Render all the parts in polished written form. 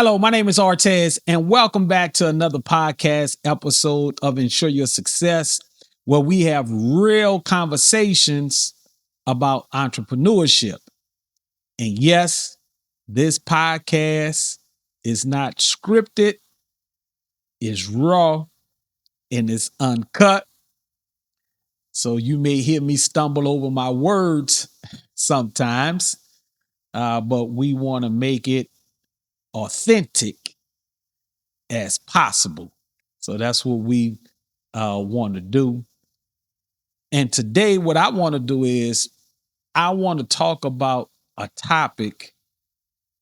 Hello, my name is Artez, and welcome back to another podcast episode of Insure Your Success, where we have real conversations about entrepreneurship. And yes, this podcast is not scripted, it's raw, and it's uncut. So you may hear me stumble over my words sometimes, but we want to make it authentic as possible. So that's what we want to do. And today, what I want to do is I want to talk about a topic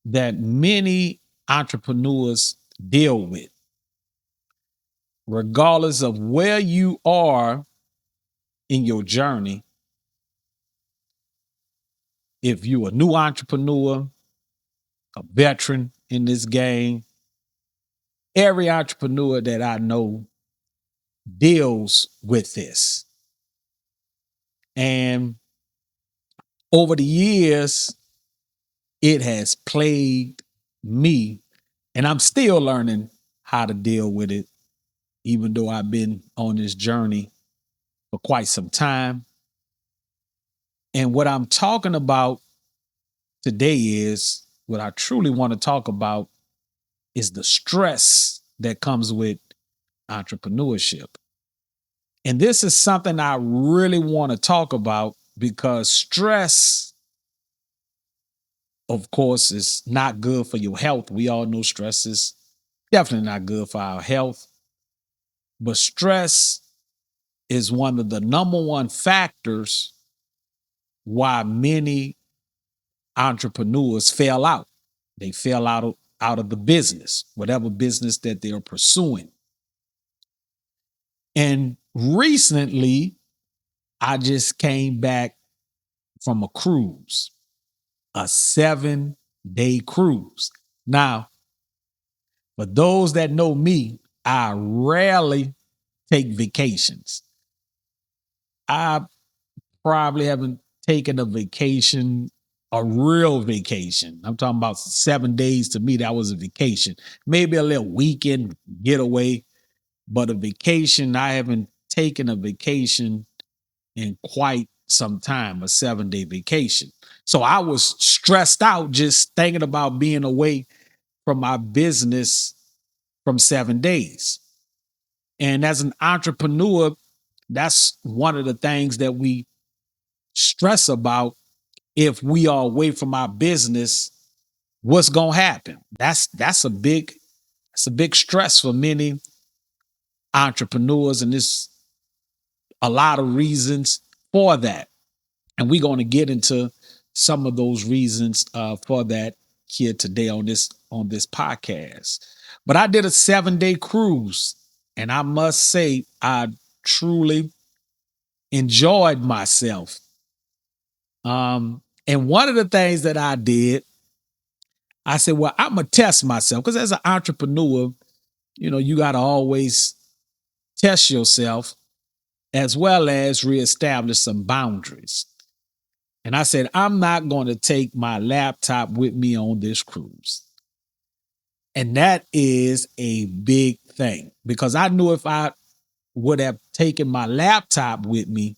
that many entrepreneurs deal with, regardless of where you are in your journey. If you're a new entrepreneur, a veteran in this game, every entrepreneur that I know deals with this. And over the years, it has plagued me, and I'm still learning how to deal with it, even though I've been on this journey for quite some time. And what I'm talking about today is what I truly want to talk about is the stress that comes with entrepreneurship. And this is something I really want to talk about because stress, of course, is not good for your health. We all know stress is definitely not good for our health. But stress is one of the number one factors why many entrepreneurs fail out. They fail out of the business, whatever business that they're pursuing. And recently, I just came back from a cruise, a 7-day cruise. Now, for those that know me, I rarely take vacations. I probably haven't taken a vacation, a real vacation. I'm talking about 7 days. To me, that was a vacation. Maybe a little weekend getaway, but a vacation, I haven't taken a vacation in quite some time, a 7-day vacation. So I was stressed out just thinking about being away from my business from 7 days. And as an entrepreneur, that's one of the things that we stress about. If we are away from our business, what's going to happen? That's a big stress for many entrepreneurs, and there's a lot of reasons for that. And we're going to get into some of those reasons for that here today on this podcast. But I did a 7-day cruise, and I must say I truly enjoyed myself. And one of the things that I did, I said, well, I'm gonna test myself because as an entrepreneur, you got to always test yourself as well as reestablish some boundaries. And I said, I'm not going to take my laptop with me on this cruise. And that is a big thing because I knew if I would have taken my laptop with me,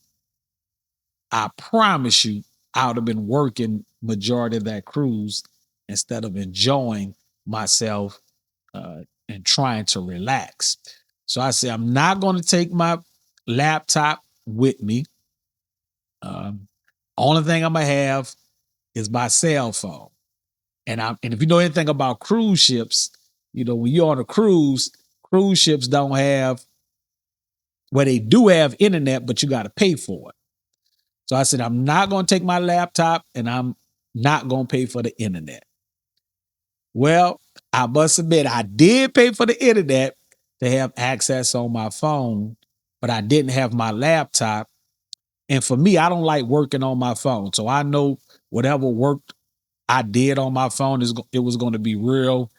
I promise you, I would have been working majority of that cruise instead of enjoying myself and trying to relax. So I said, I'm not going to take my laptop with me. Only thing I'm gonna have is my cell phone. And if you know anything about cruise ships, when you're on a cruise ships don't have, well, they do have internet, but you got to pay for it. So I said, I'm not going to take my laptop and I'm not going to pay for the internet. Well, I must admit, I did pay for the internet to have access on my phone, but I didn't have my laptop. And for me, I don't like working on my phone. So I know whatever work I did on my phone it was going to be real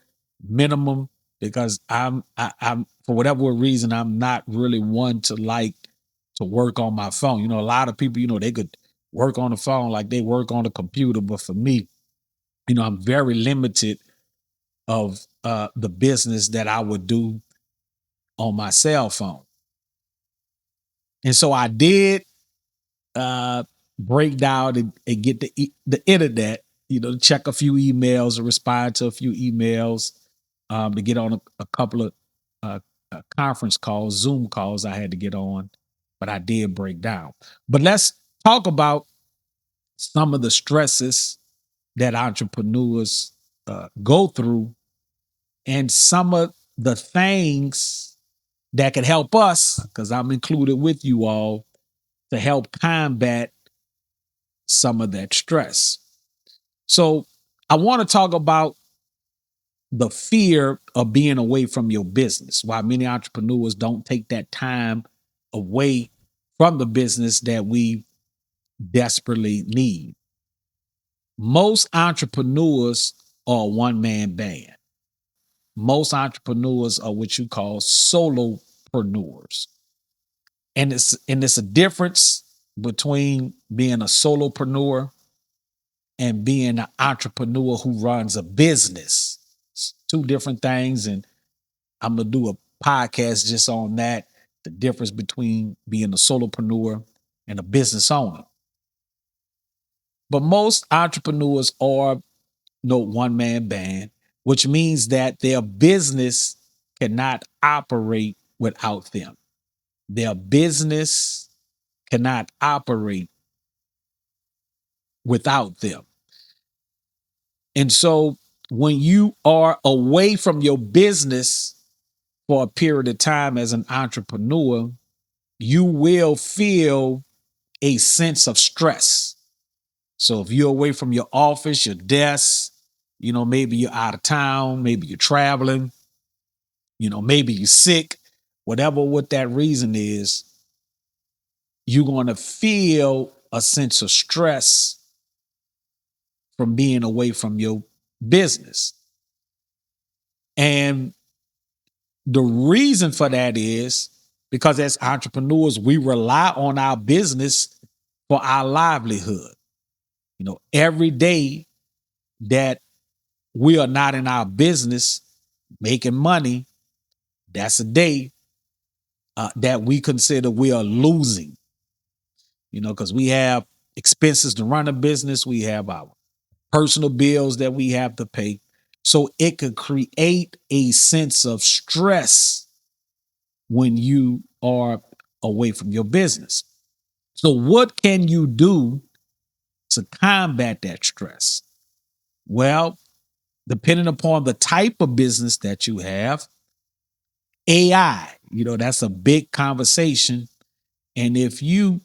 minimum because I'm for whatever reason I'm not really one to like to work on my phone. A lot of people, they could work on the phone like they work on the computer, but for me, I'm very limited of the business that I would do on my cell phone. And so I did break down and get the internet, to check a few emails or respond to a few emails, to get on a couple of conference calls, Zoom calls I had to get on, but I did break down. But let's talk about some of the stresses that entrepreneurs go through and some of the things that can help us, because I'm included with you all, to help combat some of that stress. So I want to talk about the fear of being away from your business, why many entrepreneurs don't take that time away from the business that we desperately need. Most entrepreneurs are a one-man band. Most entrepreneurs are what you call solopreneurs. And it's a difference between being a solopreneur and being an entrepreneur who runs a business. It's two different things. And I'm going to do a podcast just on that, the difference between being a solopreneur and a business owner. But most entrepreneurs are no one-man band, which means that their business cannot operate without them. Their business cannot operate without them. And so when you are away from your business for a period of time as an entrepreneur, you will feel a sense of stress. So if you're away from your office, your desk, maybe you're out of town, maybe you're traveling, maybe you're sick, whatever what that reason is, you're going to feel a sense of stress from being away from your business. And the reason for that is because as entrepreneurs, we rely on our business for our livelihood. Every day that we are not in our business making money, that's a day that we consider we are losing, because we have expenses to run a business, we have our personal bills that we have to pay. So it could create a sense of stress when you are away from your business. So what can you do to combat that stress? Well, depending upon the type of business that you have, AI, that's a big conversation. And if you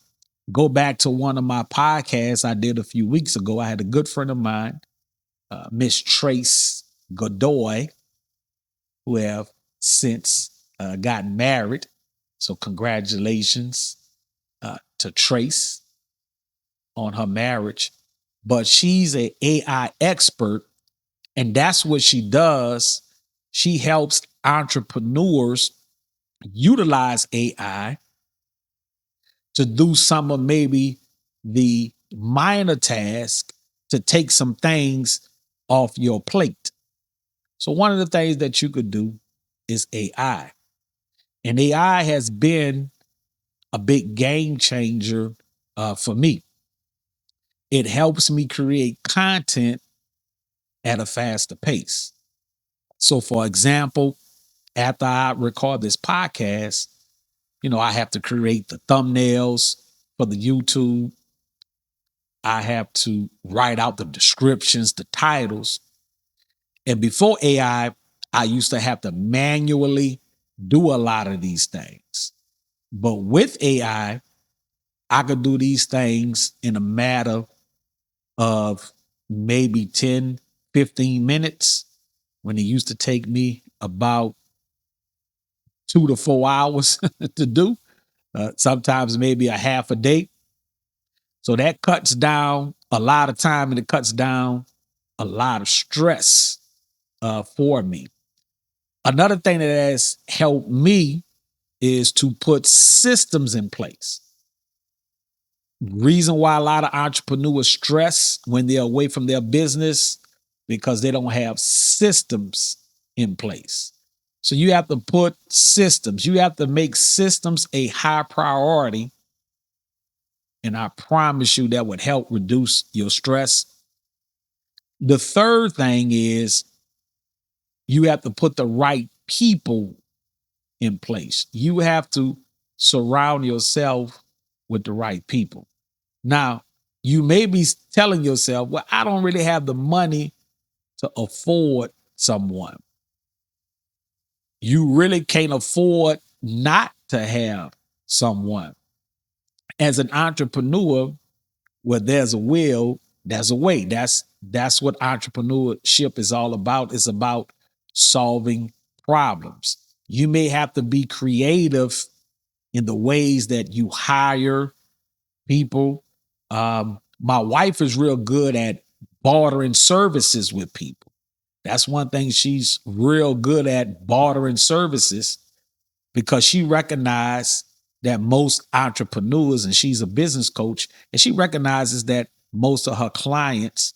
go back to one of my podcasts I did a few weeks ago, I had a good friend of mine, Miss Trace Godoy, who have since gotten married. So congratulations to Trace on her marriage. But she's an AI expert, and that's what she does. She helps entrepreneurs utilize AI to do some of maybe the minor task to take some things off your plate. So one of the things that you could do is AI. And AI has been a big game changer for me. It helps me create content at a faster pace. So for example, after I record this podcast, I have to create the thumbnails for the YouTube. I have to write out the descriptions, the titles. And before AI, I used to have to manually do a lot of these things. But with AI, I could do these things in a matter of maybe 10, 15 minutes when it used to take me about 2 to 4 hours to do, sometimes maybe a half a day. So that cuts down a lot of time and it cuts down a lot of stress for me. Another thing that has helped me is to put systems in place. Reason why a lot of entrepreneurs stress when they're away from their business because they don't have systems in place. So you have to put systems, you have to make systems a high priority. And I promise you that would help reduce your stress. The third thing is you have to put the right people in place. You have to surround yourself with the right people. Now, you may be telling yourself, well, I don't really have the money to afford someone. You really can't afford not to have someone. As an entrepreneur, where there's a will, there's a way. That's what entrepreneurship is all about. It's about solving problems. You may have to be creative in the ways that you hire people. My wife is real good at bartering services with people. That's one thing she's real good at, bartering services, because she recognized that most entrepreneurs, and she's a business coach, and she recognizes that most of her clients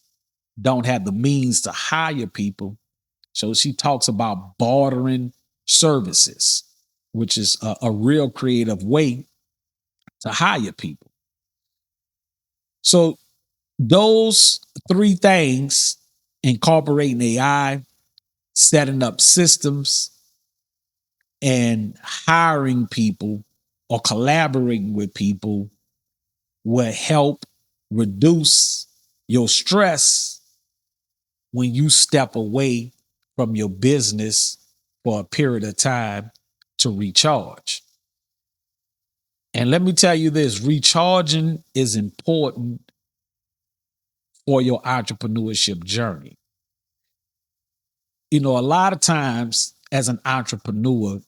don't have the means to hire people. So she talks about bartering services, which is a real creative way to hire people. So those three things, incorporating AI, setting up systems, and hiring people or collaborating with people, will help reduce your stress when you step away from your business for a period of time to recharge. And let me tell you this, recharging is important for your entrepreneurship journey. You know, a lot of times as an entrepreneur,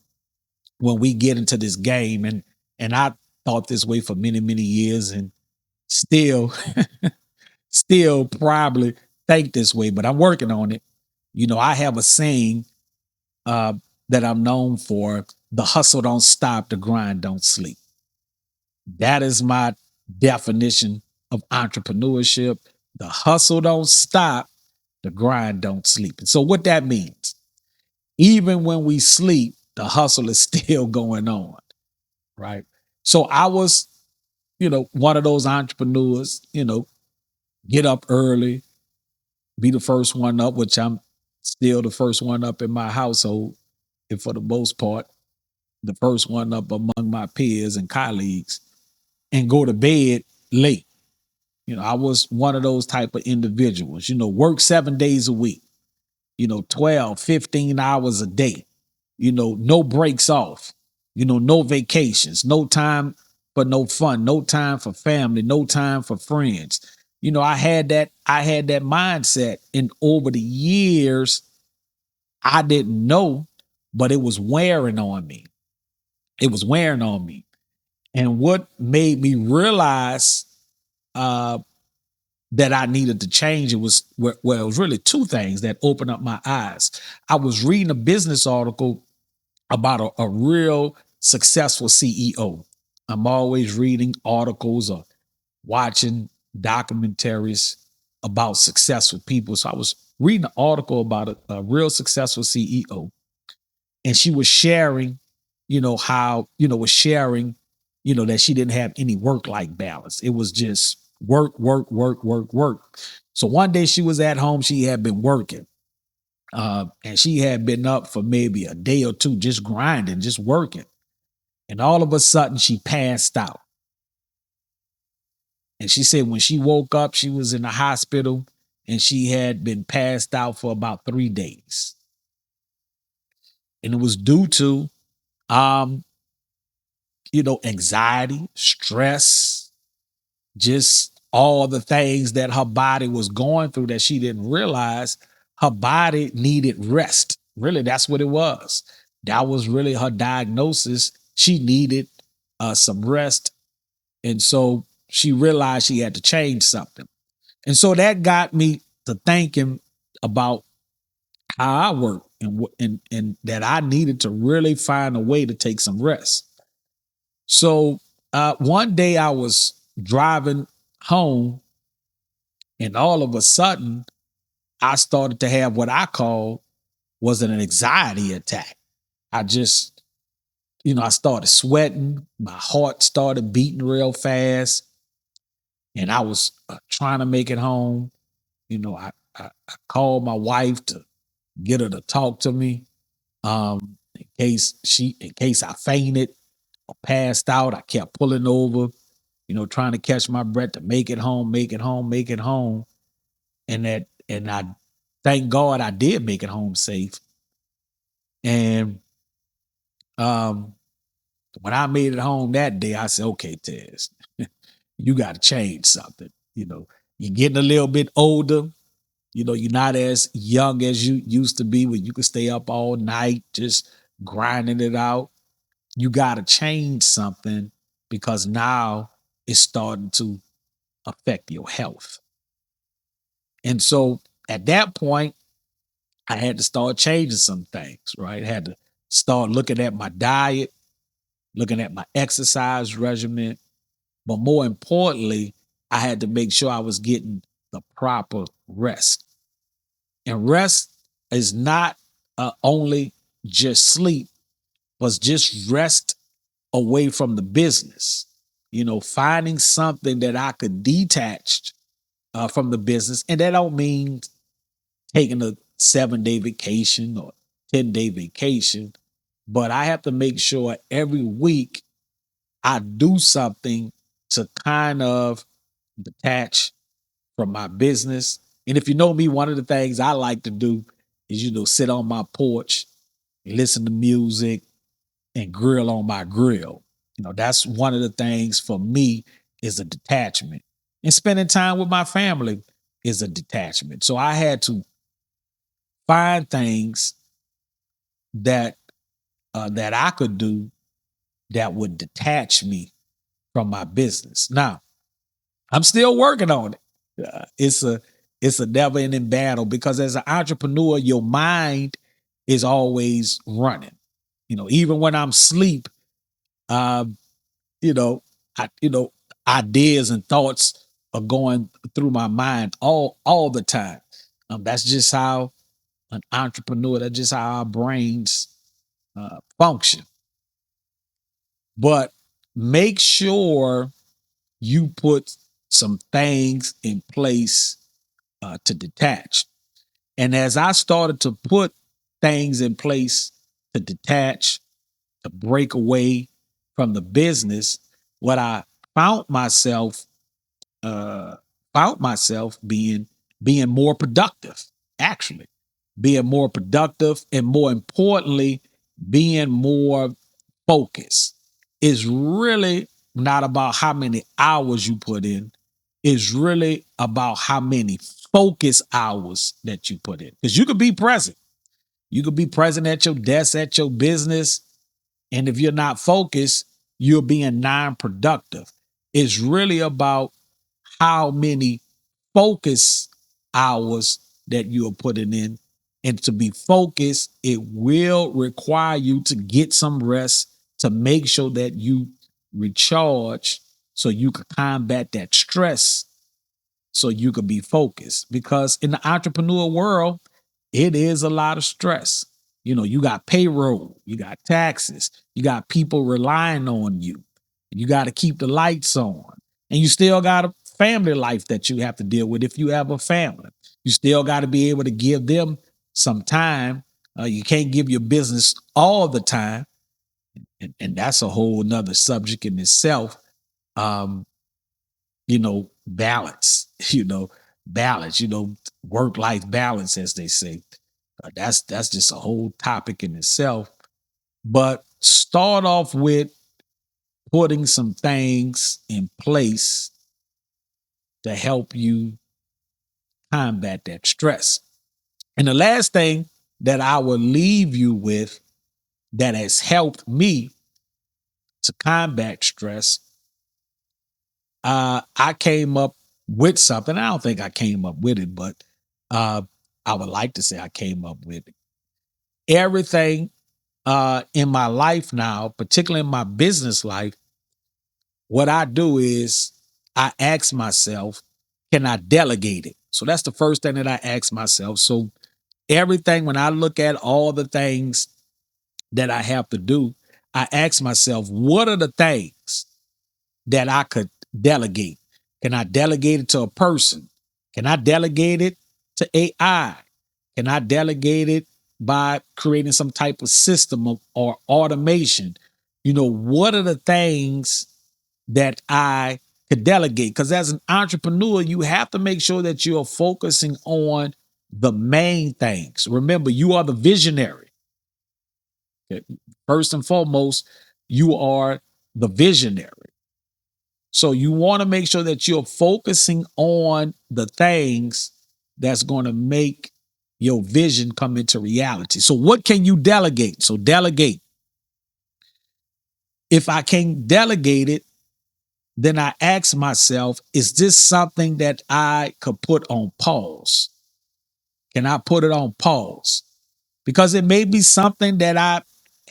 when we get into this game, and I thought this way for many, many years, and still still probably think this way, but I'm working on it. You know, I have a saying uh, that I'm known for: the hustle don't stop, the grind don't sleep. That is my definition of entrepreneurship. The hustle don't stop, the grind don't sleep. And so, what that means, even when we sleep, the hustle is still going on, right? So, I was, one of those entrepreneurs, get up early, be the first one up, which I'm still the first one up in my household, and for the most part, the first one up among my peers and colleagues, and go to bed late. I was one of those type of individuals, work 7 days a week, 12, 15 hours a day, no breaks off, no vacations, no time for no fun, no time for family, no time for friends. I had that mindset, and over the years, I didn't know, but it was wearing on me. It was wearing on me. And what made me realize uh, that I needed to change, it was, well, it was really two things that opened up my eyes. I was reading a business article about a real successful CEO. I'm always reading articles or watching documentaries about successful people. So I was reading an article about a real successful CEO, and she was sharing, how, that she didn't have any work-life balance. It was just work, work, work, work, work. So one day she was at home, she had been working. And she had been up for maybe a day or two, just grinding, just working. And all of a sudden she passed out. And she said when she woke up, she was in the hospital, and she had been passed out for about 3 days. And it was due to um, anxiety, stress, just all the things that her body was going through that she didn't realize. Her body needed rest. Really, that's what it was. That was really her diagnosis. She needed some rest. And so she realized she had to change something. And so that got me to thinking about how I work, and that I needed to really find a way to take some rest. So one day I was driving home, and all of a sudden I started to have what I call was an anxiety attack. I just, I started sweating. My heart started beating real fast, and I was trying to make it home. I called my wife to get her to talk to me. In case I fainted or passed out, I kept pulling over, trying to catch my breath to make it home, make it home, make it home. And I thank God I did make it home safe. And um, when I made it home that day, I said, okay, Tez, you got to change something. You're getting a little bit older. You're not as young as you used to be when you could stay up all night just grinding it out. You got to change something because now it's starting to affect your health. And so at that point, I had to start changing some things, right? I had to start looking at my diet, looking at my exercise regimen, but more importantly, I had to make sure I was getting the proper rest. And rest is not only just sleep, but just rest away from the business. Finding something that I could detach from the business. And that don't mean taking a 7-day vacation or 10-day vacation, but I have to make sure every week I do something to kind of detach from my business. And if you know me, one of the things I like to do is, sit on my porch, listen to music, and grill on my grill. That's one of the things for me is a detachment. And spending time with my family is a detachment. So I had to find things that that I could do that would detach me from my business. Now, I'm still working on it. It's a never-ending battle because as an entrepreneur, your mind is always running. Even when I'm asleep, um, you know, ideas and thoughts are going through my mind all the time. That's just how an entrepreneur. That's just how our brains function. But make sure you put some things in place to detach. And as I started to put things in place to detach, to break away from the business, what I found myself uh, being more productive, actually being more productive, and more importantly, being more focused. Is really not about how many hours you put in. It's really about how many focus hours that you put in. Because you could be present. You could be present at your desk, at your business, and if you're not focused, you're being non-productive. It's really about how many focus hours that you are putting in. And to be focused, it will require you to get some rest to make sure that you recharge so you can combat that stress so you could be focused. Because in the entrepreneur world, it is a lot of stress. You got payroll, you got taxes, you got people relying on you. You got to keep the lights on. And you still got a family life that you have to deal with if you have a family. You still got to be able to give them some time. You can't give your business all the time. And that's a whole nother subject in itself. Um, balance, balance, work-life balance, as they say. That's just a whole topic in itself. But start off with putting some things in place to help you combat that stress. And the last thing that I will leave you with that has helped me to combat stress, I came up with something. I don't think I came up with it, but uh, I would like to say I came up with it. Everything in my life now, particularly in my business life, what I do is I ask myself, can I delegate it? So that's the first thing that I ask myself. So everything, when I look at all the things that I have to do, I ask myself, what are the things that I could delegate? Can I delegate it to a person? Can I delegate it to AI? Can I delegate it by creating some type of system or automation? What are the things that I could delegate? Because as an entrepreneur, you have to make sure that you're focusing on the main things. Remember, you are the visionary. Okay? First and foremost, you are the visionary. So you want to make sure that you're focusing on the things that's going to make your vision come into reality. So what can you delegate? So delegate. If I can't delegate it, then I ask myself, is this something that I could put on pause? Can I put it on pause? Because it may be something that I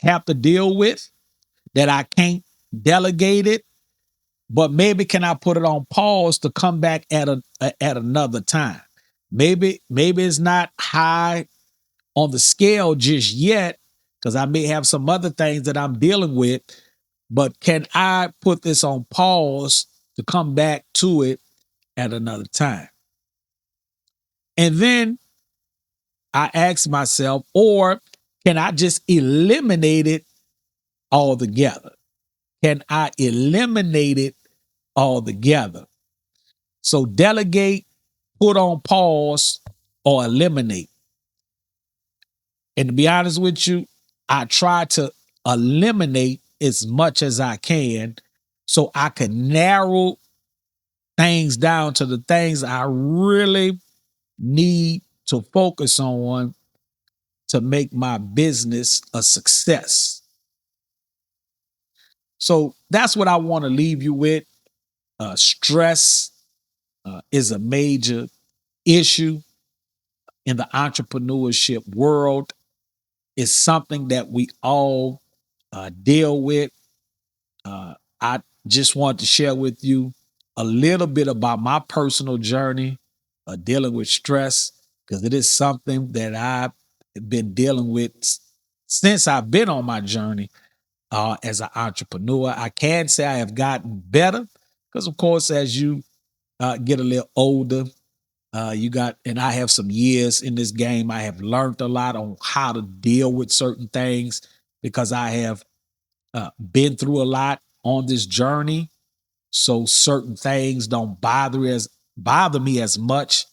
have to deal with, that I can't delegate it, but maybe can I put it on pause to come back at another time? Maybe it's not high on the scale just yet, because I may have some other things that I'm dealing with, but can I put this on pause to come back to it at another time? And then I ask myself, or can I just eliminate it altogether? Can I eliminate it altogether? So delegate, put on pause, or eliminate. And to be honest with you, I try to eliminate as much as I can so I can narrow things down to the things I really need to focus on to make my business a success. So that's what I want to leave you with. Stress is a major issue in the entrepreneurship world. It's something that we all deal with. I just want to share with you a little bit about my personal journey dealing with stress, because it is something that I've been dealing with since I've been on my journey as an entrepreneur. I can say I have gotten better because, of course, as you get a little older, and I have some years in this game. I have learned a lot on how to deal with certain things because I have been through a lot on this journey. So certain things don't bother me as much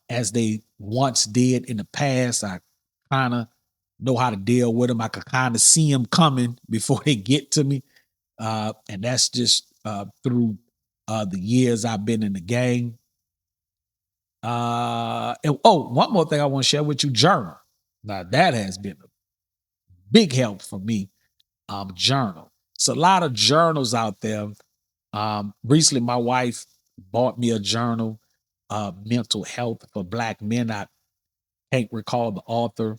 as they once did in the past. I kind of know how to deal with them. I could kind of see them coming before they get to me. And that's just through the years I've been in the game. One more thing I want to share with you, journal. Now that has been a big help for me. Journal. It's a lot of journals out there. Recently, my wife bought me a journal, Mental Health for Black Men. I can't recall the author,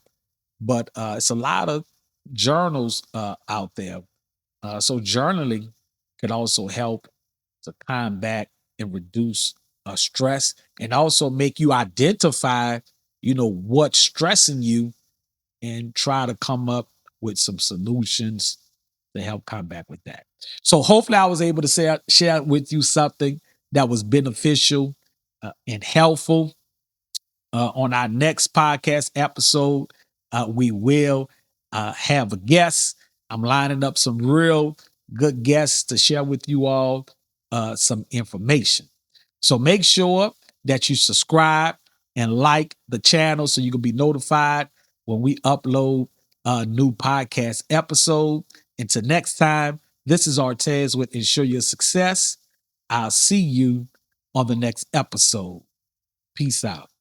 but it's a lot of journals out there. So journaling can also help to combat and reduce stress, and also make you identify, what's stressing you, and try to come up with some solutions to help combat with that. So hopefully I was able to share with you something that was beneficial and helpful. On our next podcast episode, we will have a guest. I'm lining up some real good guests to share with you all some information. So make sure that you subscribe and like the channel so you can be notified when we upload a new podcast episode. Until next time, this is Artez with Insure Your Success. I'll see you on the next episode. Peace out.